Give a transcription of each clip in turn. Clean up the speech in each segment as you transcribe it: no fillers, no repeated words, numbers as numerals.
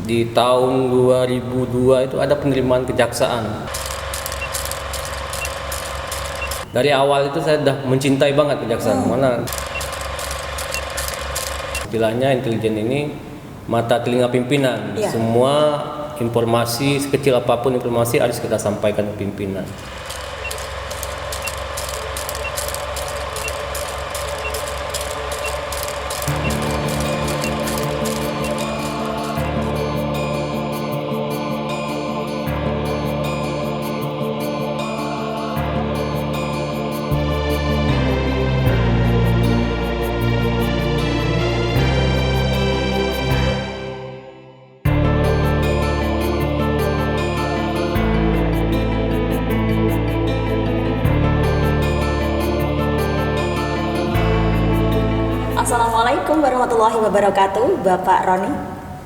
Di tahun 2002 itu ada penerimaan kejaksaan. Dari awal itu saya sudah mencintai banget kejaksaan. Mana istilahnya intelijen ini mata telinga pimpinan. Iya. Semua informasi, sekecil apapun informasi harus kita sampaikan ke pimpinan. Assalamualaikum warahmatullahi wabarakatuh, Bapak Roni.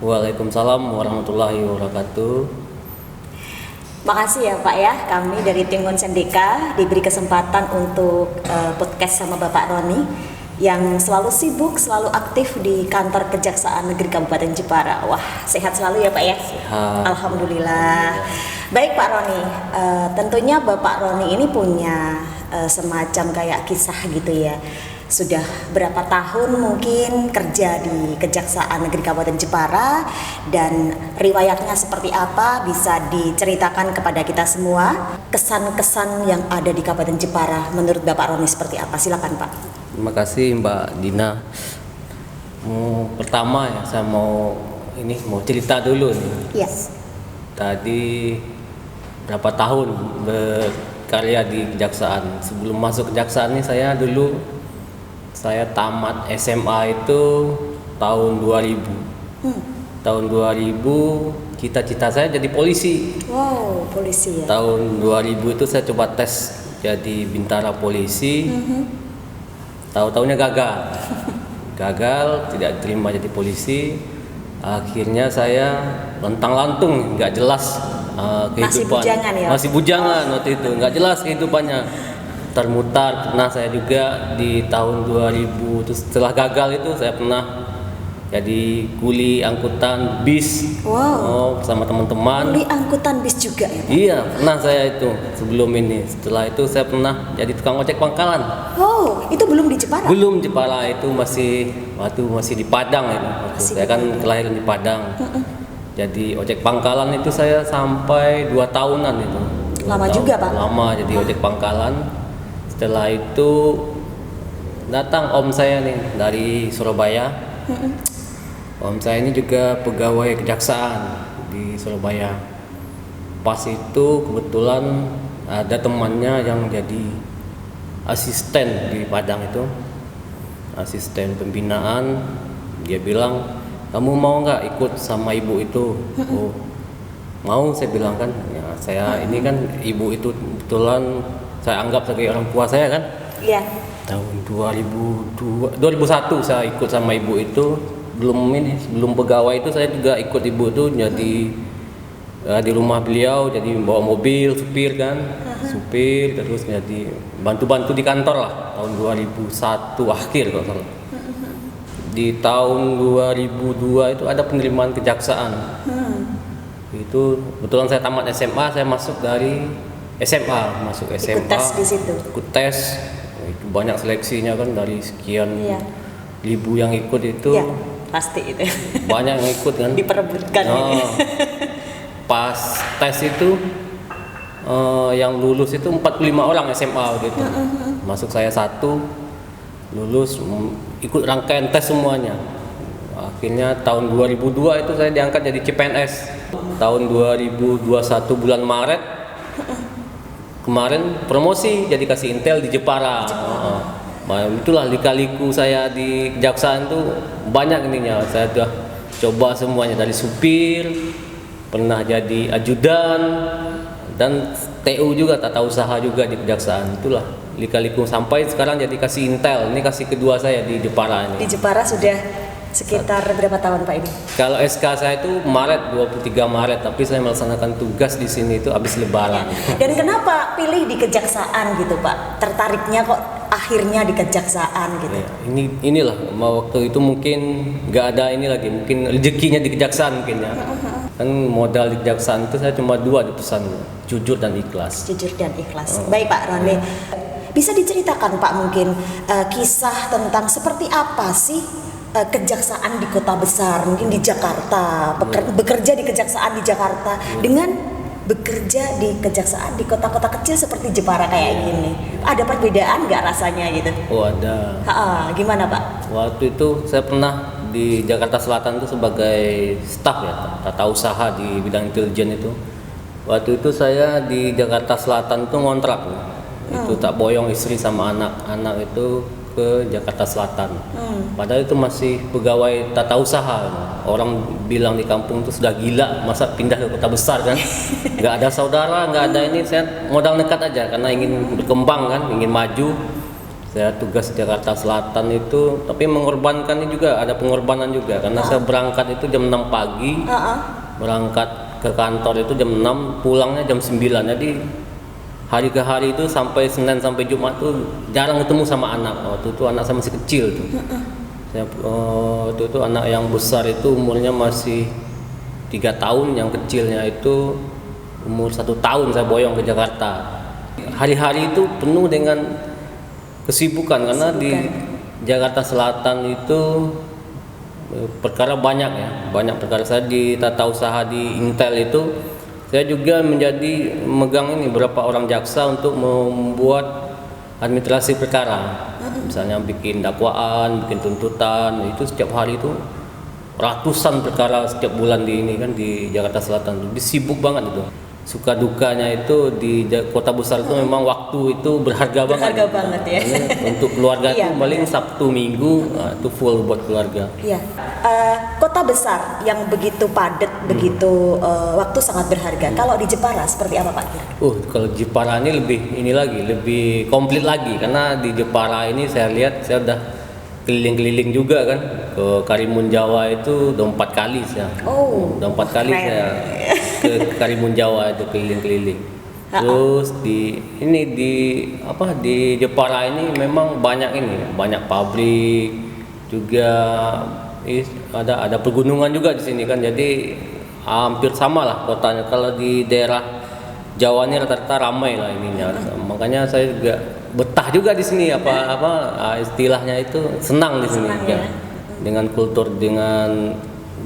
Waalaikumsalam warahmatullahi wabarakatuh. Makasih ya Pak ya, kami dari tim Sendika diberi kesempatan untuk podcast sama Bapak Roni yang selalu sibuk, selalu aktif di kantor Kejaksaan Negeri Kabupaten Jepara. Wah, sehat selalu ya Pak ya? Sehat. Alhamdulillah. Baik Pak Roni, tentunya Bapak Roni ini punya semacam kayak kisah gitu ya. Sudah berapa tahun mungkin kerja di Kejaksaan Negeri Kabupaten Jepara, dan riwayatnya seperti apa bisa diceritakan kepada kita semua. Kesan-kesan yang ada di Kabupaten Jepara menurut Bapak Roni seperti apa? Silakan Pak. Terima kasih Mbak Dina. Pertama ya saya mau cerita dulu nih. Yes. Tadi berapa tahun berkarya di kejaksaan. Sebelum masuk kejaksaan ini saya tamat SMA itu tahun 2000. Tahun 2000 cita-cita saya jadi polisi. Wow, polisi ya. Tahun 2000 itu saya coba tes jadi bintara polisi. Tahu-taunya gagal. Gagal, tidak diterima jadi polisi. Akhirnya saya lontang-lantung, nggak jelas kehidupan. Masih bujangan ya? Masih bujangan waktu itu, nggak jelas kehidupannya. Termutar. Pernah saya juga di tahun 2000 itu setelah gagal itu saya pernah jadi kuli angkutan bis. Wow. Bersama teman-teman. Kuli angkutan bis juga ya Pak? Iya, pernah saya itu sebelum ini. Setelah itu saya pernah jadi tukang ojek pangkalan. Oh, itu belum di Jepara? Belum Jepara, itu masih di Padang itu. Saya kan kelahiran di Padang. Jadi ojek pangkalan itu saya sampai 2 tahunan itu. Lama juga Pak? Lama jadi ojek pangkalan. Setelah itu datang om saya nih dari Surabaya. Om saya ini juga pegawai kejaksaan di Surabaya. Pas itu kebetulan ada temannya yang jadi asisten di Padang itu, asisten pembinaan. Dia bilang, kamu mau nggak ikut sama ibu itu? Oh, mau, saya bilang kan. Ya, saya ini kan ibu itu kebetulan saya anggap sebagai orang tua saya kan. Iya. Tahun 2001 saya ikut sama ibu itu. Belum pegawai itu saya juga ikut ibu itu jadi di rumah beliau, jadi bawa mobil, supir kan. Supir, terus jadi bantu-bantu di kantor lah. Tahun 2001 akhir kalau salah. Di tahun 2002 itu ada penerimaan kejaksaan. Itu kebetulan saya tamat SMA, saya masuk dari SMA. Ikut tes di situ. Ikut tes. Itu banyak seleksinya kan, dari sekian ribu yang ikut itu. Iya, pasti itu. Banyak yang ikut kan. Diperebutkan. Pas tes itu yang lulus itu 45 orang SMA gitu. Masuk saya 1, lulus, ikut rangkaian tes semuanya. Akhirnya tahun 2002 itu saya diangkat jadi CPNS. Tahun 2021 bulan Maret kemarin promosi jadi kasih intel di Jepara. Itulah lika-liku saya di kejaksaan tuh banyak ininya. Saya sudah coba semuanya, dari supir, pernah jadi ajudan, dan TU juga, tata usaha juga di kejaksaan. Itulah lika-liku sampai sekarang jadi kasih intel. Ini kasih kedua saya di Jepara ini. Di Jepara sudah sekitar berapa tahun Pak ini? Kalau SK saya itu Maret, 23 Maret, tapi saya melaksanakan tugas di sini itu habis Lebaran. Dan kenapa pilih di kejaksaan gitu Pak? Tertariknya kok akhirnya di kejaksaan gitu? Ya, inilah waktu itu mungkin nggak ada ini lagi, mungkin rezekinya di kejaksaan mungkin ya. Kan modal di kejaksaan itu saya cuma 2 di pesan, jujur dan ikhlas. Jujur dan ikhlas. Baik Pak Roni, bisa diceritakan Pak mungkin kisah tentang seperti apa sih kejaksaan di kota besar, mungkin di Jakarta, bekerja di kejaksaan di Jakarta dengan bekerja di kejaksaan di kota-kota kecil seperti Jepara kayak gini. Ada perbedaan nggak rasanya gitu? Oh ada. Gimana Pak? Waktu itu saya pernah di Jakarta Selatan itu sebagai staf ya, tata usaha di bidang intelijen itu. Waktu itu saya di Jakarta Selatan itu ngontrak. Itu tak boyong istri sama anak itu ke Jakarta Selatan. Padahal itu masih pegawai tata usaha. Orang bilang di kampung itu sudah gila, masa pindah ke kota besar kan? Nggak ada saudara, nggak ada ini. Saya modal nekat aja karena ingin berkembang kan, ingin maju. Saya tugas Jakarta Selatan itu, tapi mengorbankan juga, ada pengorbanan juga karena saya berangkat itu jam 6 pagi, berangkat ke kantor itu jam 6, pulangnya jam 9. Jadi hari ke hari itu sampai Senin sampai Jumat tuh jarang ketemu sama anak. Waktu itu anak saya masih kecil tuh. Waktu itu anak yang besar itu umurnya masih 3 tahun, yang kecilnya itu umur 1 tahun saya boyong ke Jakarta. Hari-hari itu penuh dengan kesibukan karena di Jakarta Selatan itu perkara banyak ya, banyak perkara. Saya di tata usaha di Intel itu saya juga menjadi megang ini beberapa orang jaksa untuk membuat administrasi perkara. Misalnya bikin dakwaan, bikin tuntutan, itu setiap hari itu ratusan perkara setiap bulan di ini kan di Jakarta Selatan. Jadi sibuk banget itu. Suka dukanya itu di kota besar itu memang waktu itu berharga banget. Berharga banget ya. Untuk keluarga itu paling Sabtu Minggu itu full buat keluarga. Iya. Kota besar yang begitu padat, begitu waktu sangat berharga. Kalau di Jepara seperti apa Pak? Kalau Jepara ini lebih komplit lagi karena di Jepara ini saya lihat saya udah keliling-keliling juga kan ke Karimun Jawa itu udah 4 kali saya. Udah 4 kali saya ke Karimun Jawa itu keliling-keliling. Terus di Jepara ini memang banyak pabrik juga, ada pegunungan juga di sini kan. Jadi hampir sama lah kotanya. Kalau di daerah Jawa ini rata-rata ramai lah ininya. Makanya saya juga betah juga di sini istilahnya itu senang di sini ya. Dengan kultur, dengan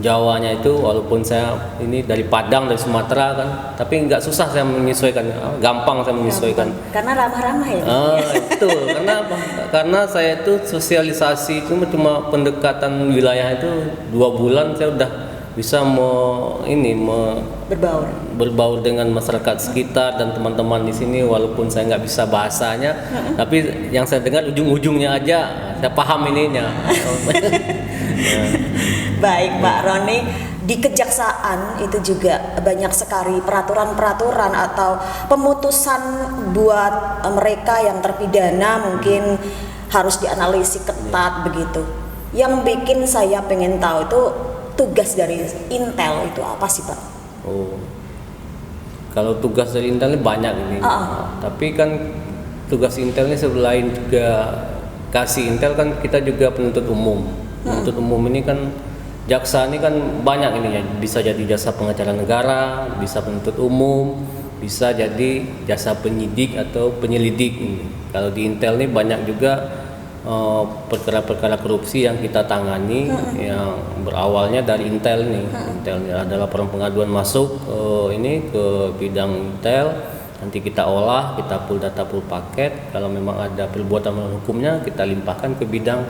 Jawanya itu, walaupun saya ini dari Padang, dari Sumatera kan, tapi nggak susah saya menyesuaikan, gampang saya menyesuaikan. Karena ramah-ramah ya. Betul. Karena apa? Karena saya itu sosialisasi itu cuma pendekatan wilayah itu 2 bulan saya udah bisa berbaur dengan masyarakat sekitar dan teman-teman di sini, walaupun saya nggak bisa bahasanya, tapi yang saya dengar ujung-ujungnya aja saya paham ininya. Baik Pak Roni, di kejaksaan itu juga banyak sekali peraturan-peraturan atau pemutusan buat mereka yang terpidana, mungkin harus dianalisis ketat begitu. Yang bikin saya pengen tahu itu tugas dari Intel itu apa sih Pak? Kalau tugas dari Intel ini banyak ini. Tapi kan tugas Intel ini selain juga kasih Intel kan kita juga penuntut umum. Penuntut umum ini kan jaksa ini kan banyak ininya, bisa jadi jasa pengacara negara, bisa penuntut umum, bisa jadi jasa penyidik atau penyelidik ini. Kalau di Intel ini banyak juga perkara-perkara korupsi yang kita tangani, yang berawalnya dari Intel ini. Intel ini ada laporan pengaduan masuk ke bidang Intel, nanti kita olah, kita pull data, pull paket. Kalau memang ada perbuatan melawan hukumnya, kita limpahkan ke bidang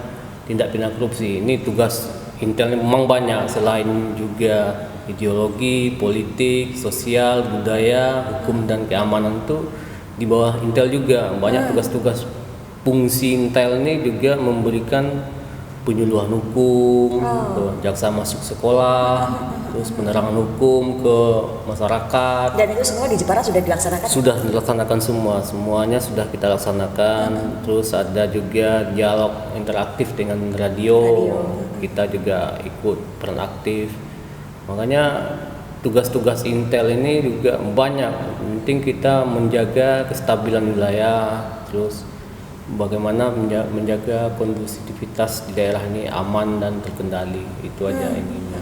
tindak pidana korupsi. Ini tugas Intel memang banyak, selain juga ideologi, politik, sosial, budaya, hukum dan keamanan itu di bawah Intel juga. Banyak tugas-tugas fungsi Intel ini juga memberikan penyuluhan hukum, ke jaksa masuk sekolah, terus penerangan hukum ke masyarakat. Dan itu semua di Jepara sudah dilaksanakan? Sudah dilaksanakan semuanya sudah kita laksanakan. Terus ada juga dialog interaktif dengan radio. Kita juga ikut peran aktif. Makanya tugas-tugas Intel ini juga banyak. Penting kita menjaga kestabilan wilayah, terus bagaimana menjaga kondusivitas di daerah ini aman dan terkendali. Itu aja ininya.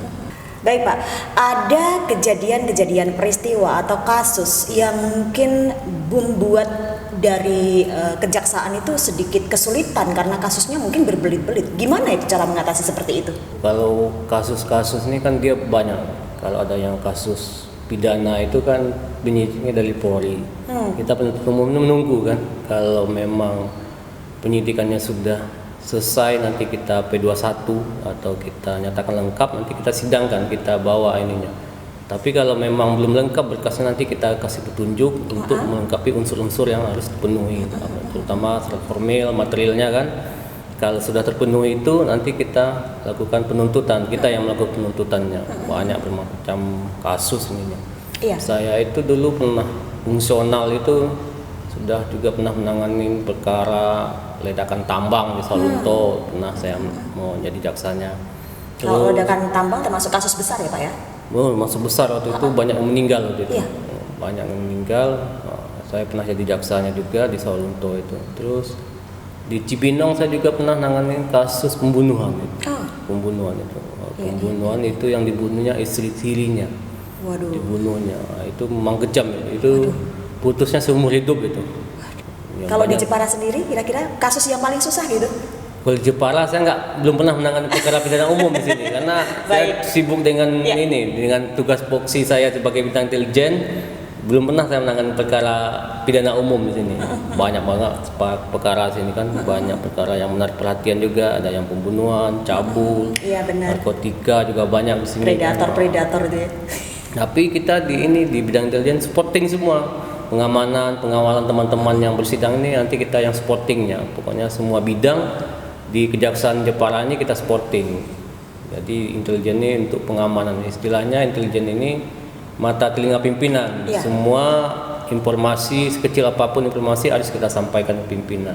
Baik Pak, ada kejadian-kejadian peristiwa atau kasus yang mungkin membuat dari kejaksaan itu sedikit kesulitan karena kasusnya mungkin berbelit-belit. Gimana itu cara mengatasi seperti itu? Kalau kasus-kasus ini kan dia banyak. Kalau ada yang kasus pidana itu kan penyidiknya dari Polri. Kita penuntut umum menunggu kan. Kalau memang penyidikannya sudah selesai, nanti kita P21 atau kita nyatakan lengkap, nanti kita sidangkan, kita bawa ininya. Tapi kalau memang belum lengkap berkasnya, nanti kita kasih petunjuk untuk melengkapi unsur-unsur yang harus dipenuhi, terutama syarat formil, materialnya kan. Kalau sudah terpenuhi itu, nanti kita lakukan penuntutan, kita yang melakukan penuntutannya. Banyak bermacam kasus ininya. Iya. Saya itu dulu pernah fungsional itu sudah juga pernah menangani perkara ledakan tambang di Salunto, pernah saya mau jadi jaksanya. Kalau ledakan tambang termasuk kasus besar ya Pak ya? Oh, masuk besar waktu itu, banyak yang meninggal waktu itu. Iya. Banyak yang meninggal. Saya pernah jadi jaksanya juga di Salunto itu. Terus di Cibinong saya juga pernah nangani kasus pembunuhan itu. Pembunuhan itu. Pembunuhan itu yang dibunuhnya istri tirinya. Waduh. Dibunuhnya. Itu memang kejam itu. Putusnya seumur hidup itu. Kalau di Jepara sendiri kira-kira kasus yang paling susah gitu? Kalau di Jepara saya belum pernah menangani perkara pidana umum di sini karena saya sibuk dengan dengan tugas voksi saya sebagai bintang intelijen. Belum pernah saya menangani perkara pidana umum di sini. Banyak banget perkara sini kan, banyak perkara yang menarik perhatian juga, ada yang pembunuhan, cabul, narkotika juga banyak di sini. Predator itu ya. Tapi kita di bidang intelijen supporting semua. Pengawalan teman-teman yang bersidang ini nanti kita yang supportingnya. Pokoknya semua bidang di Kejaksaan Jepara ini kita supporting. Jadi intelijen ini untuk pengamanan. Istilahnya intelijen ini mata telinga pimpinan. Semua informasi sekecil apapun informasi harus kita sampaikan ke pimpinan.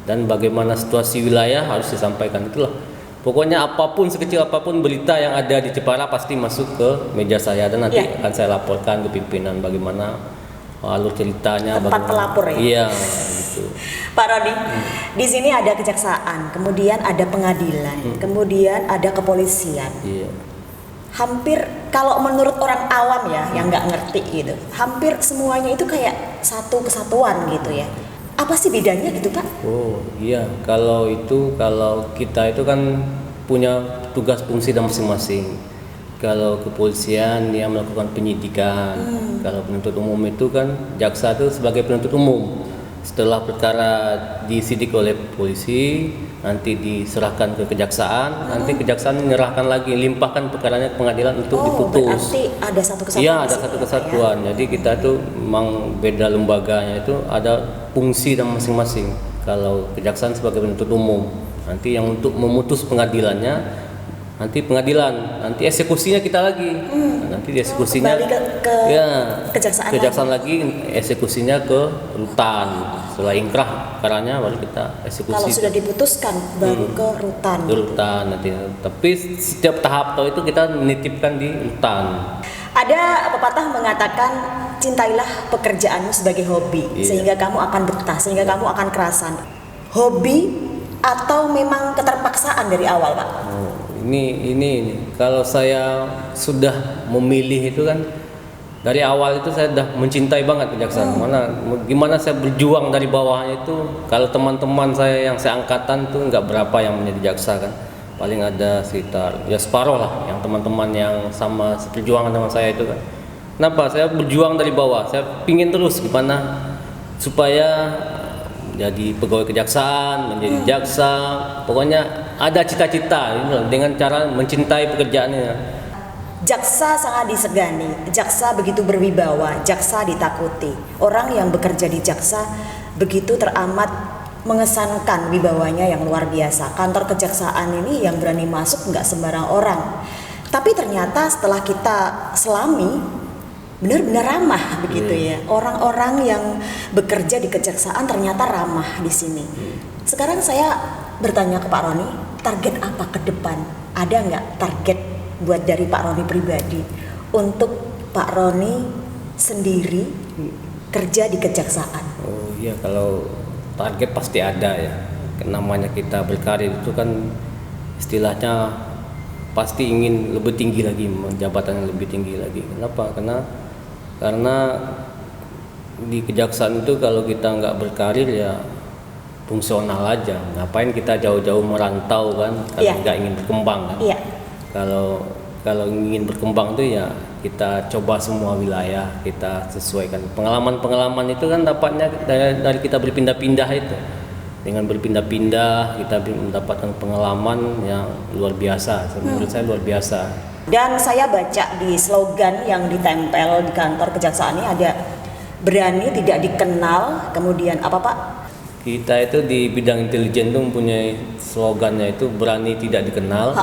Dan bagaimana situasi wilayah harus disampaikan, itulah. Pokoknya apapun sekecil apapun berita yang ada di Jepara pasti masuk ke meja saya dan nanti akan saya laporkan ke pimpinan bagaimana alur ceritanya, tempat pelapor ya. Iya, gitu. Pak Roni, di sini ada kejaksaan, kemudian ada pengadilan, kemudian ada kepolisian. Iya. Hampir kalau menurut orang awam ya, yang nggak ngerti gitu, hampir semuanya itu kayak satu kesatuan gitu ya. Apa sih bedanya gitu Pak? Oh iya, kalau kita itu kan punya tugas fungsi dan masing-masing. Kalau kepolisian yang melakukan penyidikan, kalau penuntut umum itu kan jaksa itu sebagai penuntut umum. Setelah perkara disidik oleh polisi, nanti diserahkan ke kejaksaan, nanti kejaksaan menyerahkan lagi, limpahkan perkaranya ke pengadilan untuk diputus. Berarti ada satu kesatuan. Iya, ada satu kesatuan. Ya? Jadi kita tuh memang beda lembaganya itu ada fungsi dan masing-masing. Kalau kejaksaan sebagai penuntut umum, nanti yang untuk memutus pengadilannya nanti pengadilan, nanti eksekusinya kita lagi. Nanti eksekusinya ke kejaksaan lagi, eksekusinya ke rutan. Setelah ingkrah perkaranya baru kita eksekusi. Kalau sudah diputuskan baru ke rutan. Ke rutan nanti. Tapi setiap tahap itu kita menitipkan di rutan. Ada pepatah mengatakan cintailah pekerjaanmu sebagai hobi, sehingga kamu akan betah, sehingga kamu akan kerasan. Hobi atau memang keterpaksaan dari awal, Pak? Ini kalau saya sudah memilih itu kan dari awal itu saya sudah mencintai banget kejaksaan. Gimana saya berjuang dari bawahnya itu. Kalau teman-teman saya yang seangkatan tuh nggak berapa yang menjadi jaksa kan, paling ada sekitar ya separuh lah yang teman-teman yang sama seperjuangan dengan saya itu kan. Kenapa saya berjuang dari bawah? Saya pingin terus gimana supaya jadi pegawai kejaksaan, menjadi jaksa, pokoknya ada cita-cita dengan cara mencintai pekerjaannya. Jaksa sangat disegani, jaksa begitu berwibawa, jaksa ditakuti. Orang yang bekerja di jaksa begitu teramat mengesankan wibawanya yang luar biasa. Kantor kejaksaan ini yang berani masuk nggak sembarang orang. Tapi ternyata setelah kita selami, benar-benar ramah begitu ya. Orang-orang yang bekerja di kejaksaan ternyata ramah di sini. Sekarang saya bertanya ke Pak Roni, target apa ke depan? Ada nggak target buat dari Pak Roni pribadi untuk Pak Roni sendiri kerja di kejaksaan? Oh iya, kalau target pasti ada ya. Namanya kita berkarir itu kan istilahnya pasti ingin lebih tinggi lagi, jabatan yang lebih tinggi lagi. Kenapa? Karena di kejaksaan itu kalau kita nggak berkarir ya fungsional aja. Ngapain kita jauh-jauh merantau kan? Kalau nggak ingin berkembang kan? Iya. Kalau ingin berkembang tuh ya kita coba semua wilayah, kita sesuaikan. Pengalaman itu kan dapatnya dari kita berpindah-pindah itu. Dengan berpindah-pindah kita mendapatkan pengalaman yang luar biasa. Menurut saya luar biasa. Dan saya baca di slogan yang ditempel di kantor kejaksaan ini ada berani tidak dikenal, kemudian apa Pak? Kita itu di bidang intelijen itu mempunyai slogannya itu berani tidak dikenal,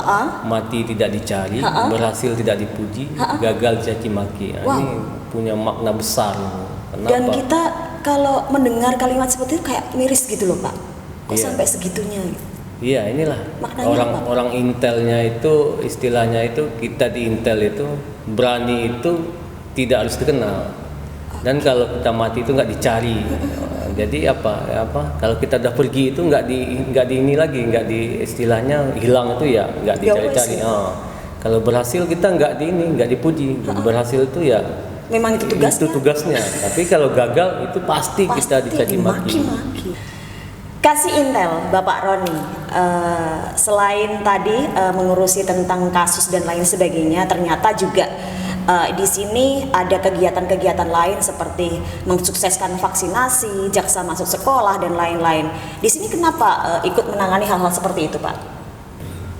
mati tidak dicari, berhasil tidak dipuji, gagal dicaci maki. Nah, ini punya makna besar. Kenapa? Dan kita kalau mendengar kalimat seperti itu kayak miris gitu loh Pak. Kok sampai segitunya? Iya, inilah orang intelnya itu istilahnya itu kita di intel itu berani itu tidak harus dikenal. Dan kalau kita mati itu nggak dicari. Jadi apa kalau kita udah pergi itu nggak di ini lagi, nggak di istilahnya hilang itu ya nggak dicari-cari. Kalau berhasil kita nggak dipuji. Berhasil itu ya memang itu tugasnya. Tapi kalau gagal itu pasti kita dicaci maki. Kasih intel Bapak Roni, selain tadi mengurusi tentang kasus dan lain sebagainya, ternyata juga di sini ada kegiatan-kegiatan lain seperti mensukseskan vaksinasi, jaksa masuk sekolah dan lain-lain. Di sini kenapa ikut menangani hal-hal seperti itu, Pak?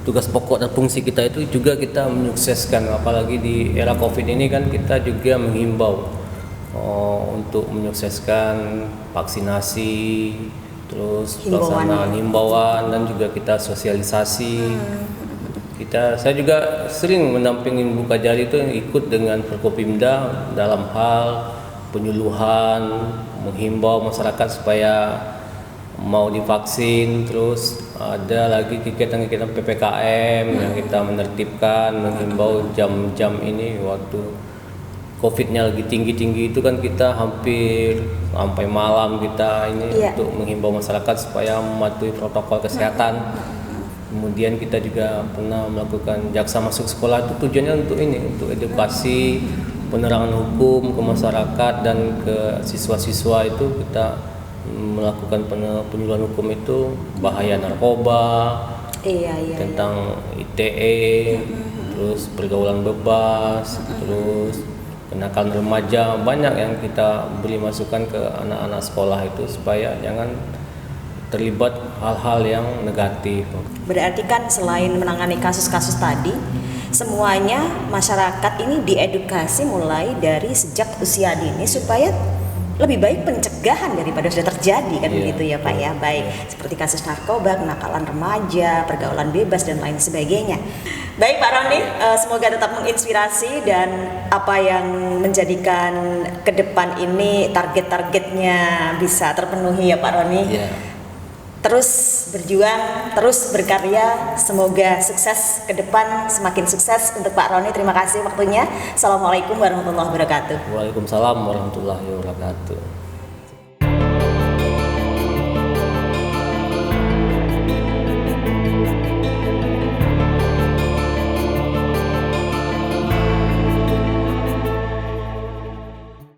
Tugas pokok dan fungsi kita itu juga kita menyukseskan, apalagi di era Covid ini kan kita juga menghimbau untuk menyukseskan vaksinasi, terus pelaksanaan himbauan dan juga kita sosialisasi. Saya juga sering mendampingi Bu Kajari itu ikut dengan Forkopimda dalam hal penyuluhan, menghimbau masyarakat supaya mau divaksin. Terus ada lagi kegiatan-kegiatan PPKM yang kita menertibkan, menghimbau jam-jam ini waktu Covid-nya lagi tinggi-tinggi itu kan kita hampir sampai malam kita ini untuk menghimbau masyarakat supaya mematuhi protokol kesehatan. Kemudian kita juga pernah melakukan jaksa masuk sekolah, itu tujuannya untuk edukasi penerangan hukum ke masyarakat dan ke siswa-siswa. Itu kita melakukan penyuluhan hukum itu bahaya narkoba, tentang ITE, terus pergaulan bebas, terus kenakalan remaja. Banyak yang kita beri masukan ke anak-anak sekolah itu supaya jangan terlibat hal-hal yang negatif. Berarti kan selain menangani kasus-kasus tadi, semuanya masyarakat ini diedukasi mulai dari sejak usia dini supaya lebih baik pencegahan daripada sudah terjadi kan begitu ya Pak ya. Baik seperti kasus narkoba, kenakalan remaja, pergaulan bebas dan lain sebagainya. Baik Pak Roni, semoga tetap menginspirasi dan apa yang menjadikan ke depan ini target-targetnya bisa terpenuhi ya Pak Roni. Terus berjuang, terus berkarya, semoga sukses ke depan, semakin sukses untuk Pak Roni. Terima kasih waktunya. Assalamualaikum warahmatullahi wabarakatuh. Waalaikumsalam warahmatullahi wabarakatuh.